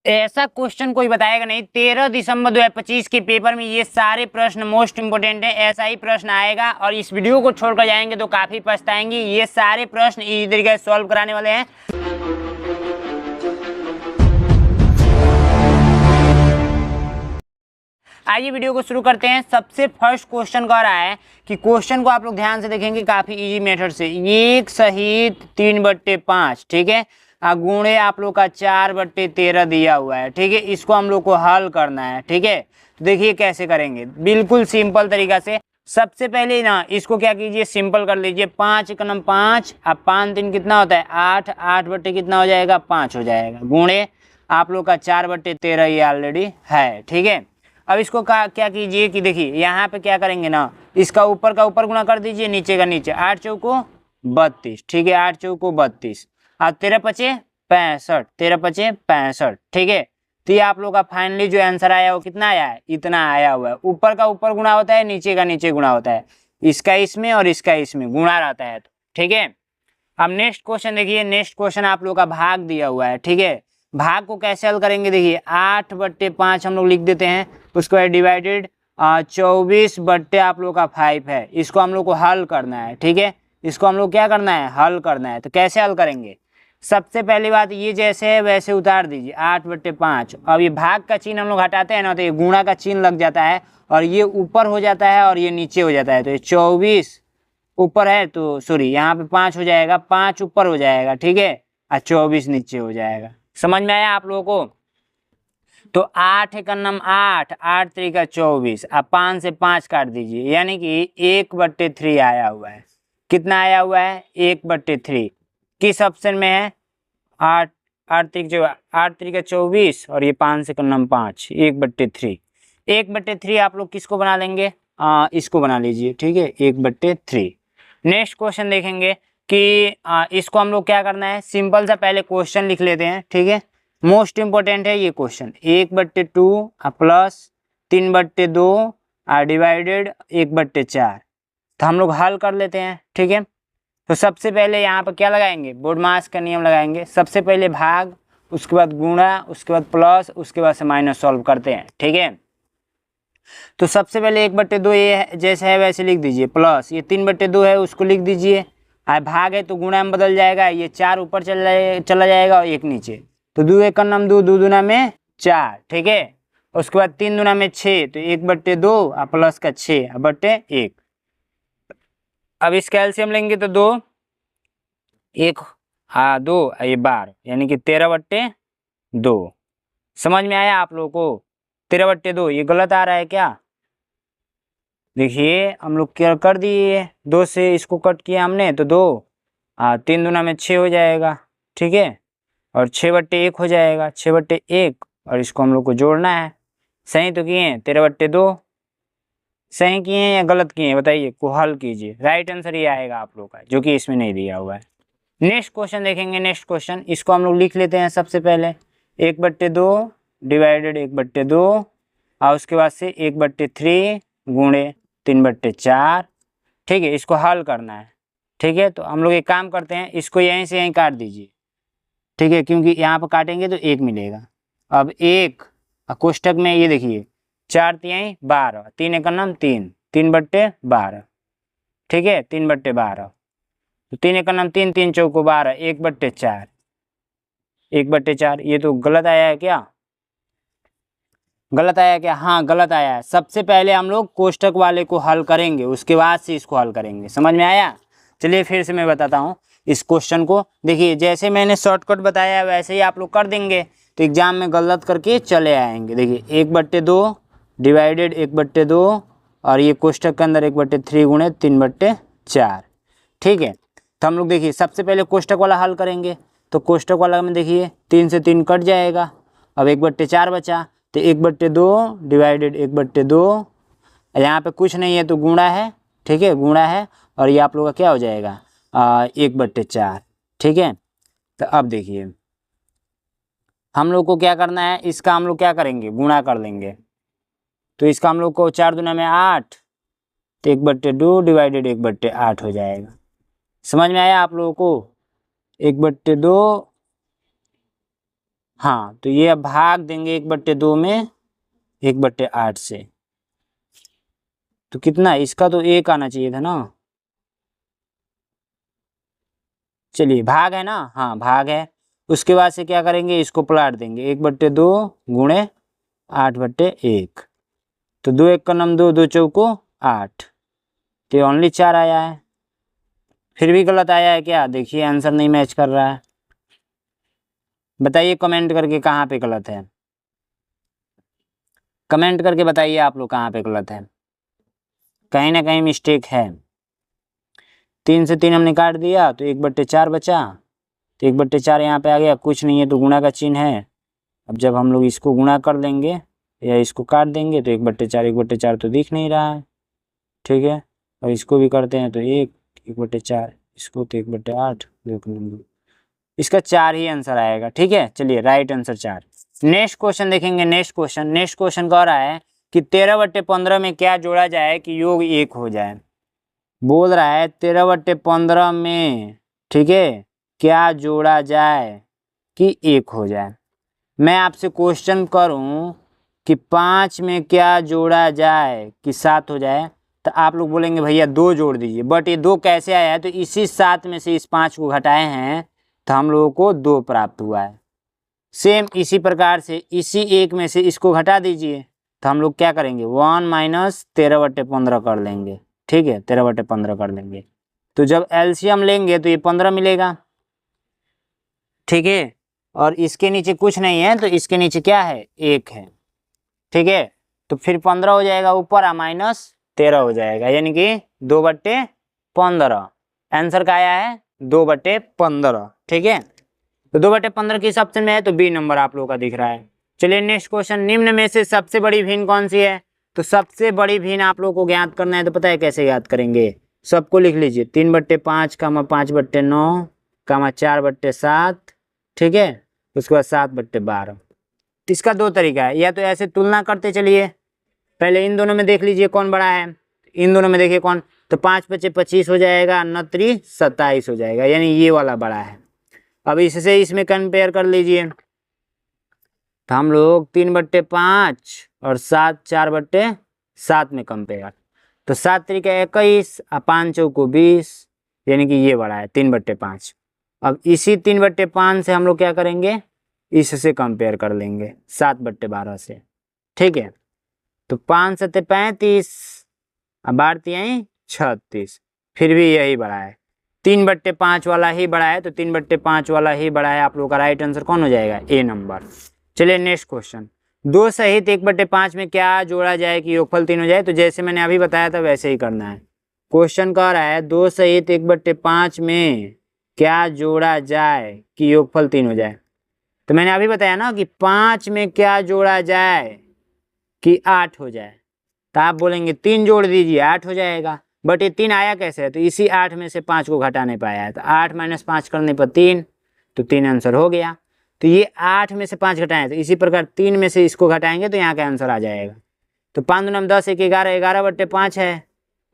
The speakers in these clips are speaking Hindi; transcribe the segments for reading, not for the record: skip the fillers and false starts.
ऐसा क्वेश्चन कोई बताएगा नहीं। 13 दिसंबर 2025 के पेपर में ये सारे प्रश्न मोस्ट इंपोर्टेंट है, ऐसा ही प्रश्न आएगा और इस वीडियो को छोड़कर जाएंगे तो काफी पछताएंगे। ये सारे प्रश्न इसी तरीके से सॉल्व कराने वाले हैं। आइए वीडियो को शुरू करते हैं। सबसे फर्स्ट क्वेश्चन कह रहा है कि क्वेश्चन को आप लोग ध्यान से देखेंगे, काफी इजी मेथड से। 1 सहित 3/5, ठीक है, गुणे आप लोग का 4/13 दिया हुआ है, ठीक है। इसको हम लोग को हल करना है, ठीक है। तो देखिए कैसे करेंगे, बिल्कुल सिंपल तरीका से। सबसे पहले ना इसको क्या कीजिए, सिंपल कर लीजिए। 5 × 5, अब 5 3 कितना होता है 8, 8 बट्टे कितना हो जाएगा 5 हो जाएगा, गुणे आप लोग का 4/13 ये ऑलरेडी है, ठीक है। अब इसको क्या कीजिए कि देखिए यहाँ पे क्या करेंगे ना, इसका ऊपर का ऊपर गुणा कर दीजिए, नीचे का नीचे। 8 चौको 32, ठीक है, 8 चौको 32, और 13 पचे 65, 13 पचे 65, ठीक है। तो ये आप लोग का फाइनली जो आंसर आया वो कितना आया है, इतना आया हुआ है। ऊपर का ऊपर गुणा होता है, नीचे का नीचे गुणा होता है, इसका इसमें और इसका इसमें गुणा रहता है, तो ठीक है। अब नेक्स्ट क्वेश्चन देखिए, नेक्स्ट क्वेश्चन आप लोग का भाग दिया हुआ है, ठीक है। भाग को कैसे हल करेंगे, देखिए 8/5 हम लोग लिख देते हैं, उसको है डिवाइडेड 24 आप लोग का 5 है। इसको हम लोग को हल करना है, ठीक है। इसको हम लोग क्या करना है, हल करना है। तो कैसे हल करेंगे, सबसे पहली बात ये जैसे है वैसे उतार दीजिए 8/5। अब ये भाग का चिन्ह हम लोग हटाते हैं ना, तो ये गुणा का चिन्ह लग जाता है और ये ऊपर हो जाता है और ये नीचे हो जाता है। तो ये 24 ऊपर है, तो सॉरी यहाँ पे 5 हो जाएगा, 5 ऊपर हो जाएगा, ठीक है, और 24 नीचे हो जाएगा। समझ में आया आप लोगों को। तो 8 × 8, 8 3 × 24, अब 5 से 5 काट दीजिए, यानी कि 1/3 आया हुआ है। कितना आया हुआ है, 1/3। किस ऑप्शन में है, 8 8 3 × 24 और ये 5 से 5, 1/3। 1/3 आप लोग किसको बना लेंगे, इसको बना लीजिए, ठीक है, 1/3। नेक्स्ट क्वेश्चन देखेंगे कि इसको हम लोग क्या करना है, सिंपल सा पहले क्वेश्चन लिख लेते हैं, ठीक है। मोस्ट इंपोर्टेंट है ये क्वेश्चन। 1/2 plus 3/2 divided 1/4। तो हम लोग हल कर लेते हैं, ठीक है। तो सबसे पहले यहाँ पर क्या लगाएंगे, बोडमास का नियम लगाएंगे। सबसे पहले भाग, उसके बाद गुणा, उसके बाद प्लस, उसके बाद से माइनस सॉल्व करते हैं, ठीक है। तो सबसे पहले 1/2 ये जैसे है वैसे लिख दीजिए, प्लस ये 3/2 है उसको लिख दीजिए। भाग है तो गुणा में बदल जाएगा, ये 4 ऊपर चला जाएगा और 1 नीचे। तो 2 1 × 2, 2 दूना में 4, ठीक है। उसके बाद 3 दूना में 6, तो 1/2 और प्लस का 6/1। अब इसका एलसीएम लेंगे तो 2 1 2 ये 12, यानी कि 13/2। समझ में आया आप लोगों को, 13/2 ये गलत आ रहा है क्या, देखिए हम लोग क्या कर दिए, 2 से इसको कट किया हमने तो 2, 3 दूना में 6 हो जाएगा, ठीक है, और 6/1 हो जाएगा, 6/1, और इसको हम लोग को जोड़ना है। सही तो किए 13/2, सही किए या गलत किए बताइए, को हल कीजिए। राइट आंसर ये आएगा आप लोग का, जो कि इसमें नहीं दिया हुआ है। नेक्स्ट क्वेश्चन देखेंगे, नेक्स्ट क्वेश्चन इसको हम लोग लिख लेते हैं। सबसे पहले 1/2 डिवाइडेड 1/2 और उसके बाद से 1/3 गुणे 3/4, ठीक है। इसको हल करना है, ठीक है। तो हम लोग एक काम करते हैं, इसको यहीं से यहीं काट दीजिए, ठीक है, क्योंकि यहाँ पर काटेंगे तो 1 मिलेगा। अब 1 कोष्टक में ये देखिए 4 3 12, 3 1 3, 3/12, ठीक है, 3/12। तो 3 1 3, 3 चौको 12, 1/4, 1/4। ये तो गलत आया है क्या, गलत आया क्या, हाँ गलत आया है। सबसे पहले हम लोग कोष्टक वाले को हल करेंगे, उसके बाद से इसको हल करेंगे। समझ में आया। चलिए फिर से मैं बताता हूँ इस क्वेश्चन को। देखिए जैसे मैंने शॉर्टकट बताया वैसे ही आप लोग कर देंगे, तो एग्जाम में गलत करके चले आएंगे। देखिए 1/2 डिवाइडेड 1/2 और ये कोष्टक के अंदर 1/3 गुणे 3/4, ठीक है। तो हम लोग देखिए सबसे पहले कोष्टक वाला हल करेंगे, तो कोष्टक वाला में देखिए 3 से 3 कट जाएगा, अब 1/4 बचा, तो 1/2 डिवाइडेड 1/2, यहाँ पे कुछ नहीं है तो गुणा है, ठीक है, गुणा है, और ये आप लोग का क्या हो जाएगा 1/4, ठीक है। तो अब देखिए हम लोग को क्या करना है, इसका हम लोग क्या करेंगे, गुणा कर लेंगे। तो इसका हम लोग को 4 दूना में 8, तो 1/2 डिवाइडेड 1/8 हो जाएगा। समझ में आया आप लोगों को, 1/2 हाँ, तो ये अब भाग देंगे 1/2 में 1/8 से, तो कितना, इसका तो 1 आना चाहिए था ना। चलिए भाग है ना, हाँ भाग है। उसके बाद से क्या करेंगे, इसको पलट देंगे, 1/2 गुणे 8/1, तो 2 1 का नम 2, 2 चौको 8, तो ओनली 4 आया है। फिर भी गलत आया है क्या, देखिए आंसर नहीं मैच कर रहा है। बताइए कमेंट करके कहाँ पे गलत है, कमेंट करके बताइए आप लोग कहाँ पे गलत है, कहीं ना कहीं मिस्टेक है। 3 से 3 हमने काट दिया तो 1/4 बचा, तो 1/4 यहाँ पे आ गया, कुछ नहीं है तो गुणा का चिन्ह है। अब जब हम लोग इसको गुणा कर देंगे या इसको काट देंगे तो 1/4 1/4 तो दिख नहीं रहा है, ठीक है। और इसको भी करते हैं तो 1/4, इसको तो 1/8, इसका 4 ही आंसर आएगा, ठीक है। चलिए राइट आंसर 4। नेक्स्ट क्वेश्चन देखेंगे, नेक्स्ट क्वेश्चन कह रहा है कि 13/15 में क्या जोड़ा जाए कि योग 1 हो जाए। बोल रहा है 13/15 में, ठीक है, क्या जोड़ा जाए कि 1 हो जाए। मैं आपसे क्वेश्चन करूं कि 5 में क्या जोड़ा जाए कि 7 हो जाए, तो आप लोग बोलेंगे भैया 2 जोड़ दीजिए, बट ये 2 कैसे आया है, तो इसी 7 में से इस 5 को घटाए हैं तो हम लोगों को 2 प्राप्त हुआ है। सेम इसी प्रकार से इसी 1 में से इसको घटा दीजिए, तो हम लोग क्या करेंगे, 1 माइनस 13/15 कर लेंगे, ठीक है, 13/15 कर लेंगे। तो जब एलसीएम लेंगे तो ये 15 मिलेगा, ठीक है। और इसके नीचे कुछ नहीं है तो इसके नीचे क्या है, 1 है, ठीक है। तो फिर 15 हो जाएगा ऊपर, माइनस 13 हो जाएगा, यानी कि 2/15। आंसर का आया है 2/15, ठीक है। तो 2/15 किस ऑप्शन में है, तो बी नंबर आप लोगों का दिख रहा है। चलिए नेक्स्ट क्वेश्चन, निम्न में से सबसे बड़ी भिन्न कौन सी है। तो सबसे बड़ी भिन्न आप लोगों को ज्ञात करना है, तो पता है कैसे याद करेंगे, सबको लिख लीजिए, 3/5 5/9 4/7, ठीक है। उसके बाद 7/12। इसका 2 तरीका है, या तो ऐसे तुलना करते चलिए, पहले इन दोनों में देख लीजिए कौन बड़ा है, इन दोनों में देखिए कौन, तो 5×5 = 25 हो जाएगा, 9×3 = 27 हो जाएगा, यानी ये वाला बड़ा है। अब इससे इसमें कंपेयर कर लीजिए, तो हम लोग 3/5 और 7 4/7 में कंपेयर, तो 7 3 × 21 और 5 चौको 20, यानी कि ये बड़ा है 3/5। अब इसी 3/5 से हम लोग क्या करेंगे, इससे कंपेयर कर लेंगे 7/12 से, ठीक है। तो 5 7 35 और 12 36, फिर भी यही बड़ा है, 3/5 वाला ही बड़ा है, तो 3/5 वाला ही बड़ा है। आप लोगों का राइट आंसर कौन हो जाएगा, ए नंबर। चलिए नेक्स्ट क्वेश्चन, 2 सहित 1/5 में क्या जोड़ा जाए कि योगफल 3 हो जाए। तो जैसे मैंने अभी बताया था वैसे ही करना है। क्वेश्चन कह रहा है 2 सहित 1/5 में क्या जोड़ा जाए कि योगफल 3 हो जाए। तो मैंने अभी बताया ना कि 5 में क्या जोड़ा जाए कि 8 हो जाए, तो आप बोलेंगे 3 जोड़ दीजिए 8 हो जाएगा, बट ये 3 आया कैसे है, तो इसी 8 में से 5 को घटा नहीं पाया है, तो 8 - 5 करने पर 3, तो 3 आंसर हो गया। तो ये 8 में से 5 घटाएं, तो इसी प्रकार 3 में से इसको घटाएंगे तो यहाँ का आंसर आ जाएगा। तो 5 दूना 10 1 11, 11/5 है,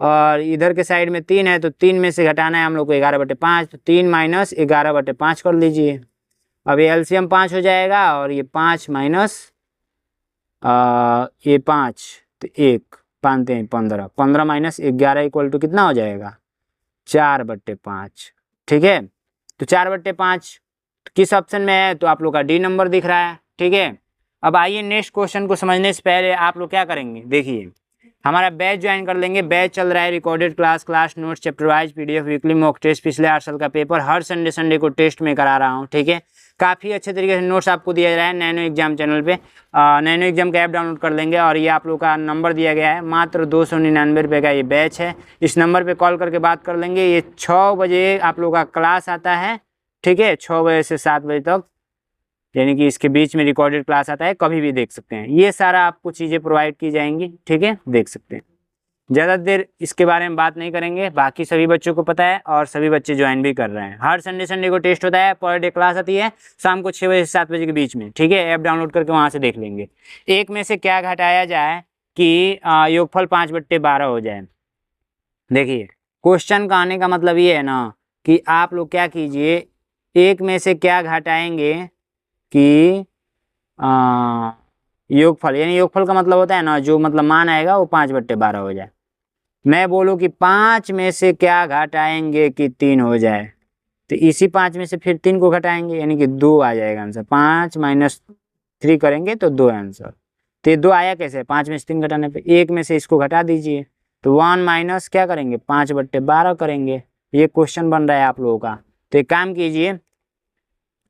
और इधर के साइड में 3 है, तो 3 में से घटाना है हम लोग को 11/5, तो 3 - 11/5 कर लीजिए। अब ये एलसीएम 5 हो जाएगा, और ये 5 माइनस ये 5, तो 1 5 3 15, 15 - 11 = कितना हो जाएगा, 4/5, ठीक है। तो 4/5 किस ऑप्शन में है, तो आप लोग का डी नंबर दिख रहा है, ठीक है। अब आइए नेक्स्ट क्वेश्चन को समझने से पहले आप लोग क्या करेंगे, देखिए हमारा बैच ज्वाइन कर लेंगे। बैच चल रहा है recorded class notes, chapter wise PDF, weekly mock test, पिछले 8 साल का पेपर, हर संडे को टेस्ट में करा रहा हूँ, ठीक है। काफ़ी अच्छे तरीके से नोट्स आपको दिया जा रहा है नैनो एग्जाम चैनल पे। नैनो एग्जाम का ऐप डाउनलोड कर लेंगे, और ये आप लोग का नंबर दिया गया है, मात्र 299 रुपये का ये बैच है। इस नंबर पे कॉल करके बात कर लेंगे। ये 6 बजे आप लोग का क्लास आता है, ठीक है, 6 बजे से 7 बजे तक, यानी कि इसके बीच में रिकॉर्डेड क्लास आता है, कभी भी देख सकते हैं। ये सारा आपको चीज़ें प्रोवाइड की जाएंगी, ठीक है, देख सकते हैं। ज़्यादा देर इसके बारे में बात नहीं करेंगे, बाकी सभी बच्चों को पता है और सभी बच्चे ज्वाइन भी कर रहे हैं। हर संडे को टेस्ट होता है, पर डे क्लास आती है शाम को 6 बजे से 7 बजे के बीच में, ठीक है। ऐप डाउनलोड करके वहाँ से देख लेंगे। 1 में से क्या घटाया जाए कि योगफल 5/12 हो जाए। देखिए क्वेश्चन का आने का मतलब ये है ना कि आप लोग क्या कीजिए, 1 में से क्या घटाएंगे कि योगफल, यानी योगफल का मतलब होता है ना जो मतलब मान आएगा वो 5/12 हो जाए। मैं बोलूँ कि 5 में से क्या घटाएंगे कि 3 हो जाए, तो इसी 5 में से फिर 3 को घटाएंगे यानी कि 2 आ जाएगा आंसर। 5 - 3 करेंगे तो 2 आंसर। तो ये 2 आया कैसे, 5 में से 3 घटाने पे, 1 में से इसको घटा दीजिए तो 1 माइनस क्या करेंगे 5/12 करेंगे। ये क्वेश्चन बन रहा है आप लोगों का। तो एक काम कीजिए,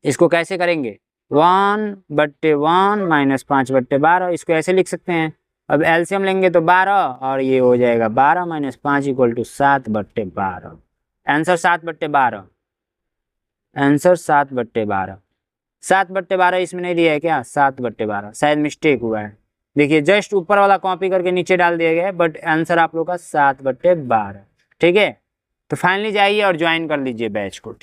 इसको कैसे करेंगे, 1/1 माइनस 5/12, इसको ऐसे लिख सकते हैं। अब एलसीएम लेंगे तो 12 और ये हो जाएगा 12 minus 5 equal to 7/12। Answer 7/12, answer 7/12। 7/12 इसमें नहीं दिया है क्या, 7/12 शायद मिस्टेक हुआ है। देखिए जस्ट ऊपर वाला कॉपी करके नीचे डाल दिया गया है, बट आंसर आप लोग का 7/12। ठीक है, तो फाइनली जाइए और ज्वाइन कर लीजिए बैच को।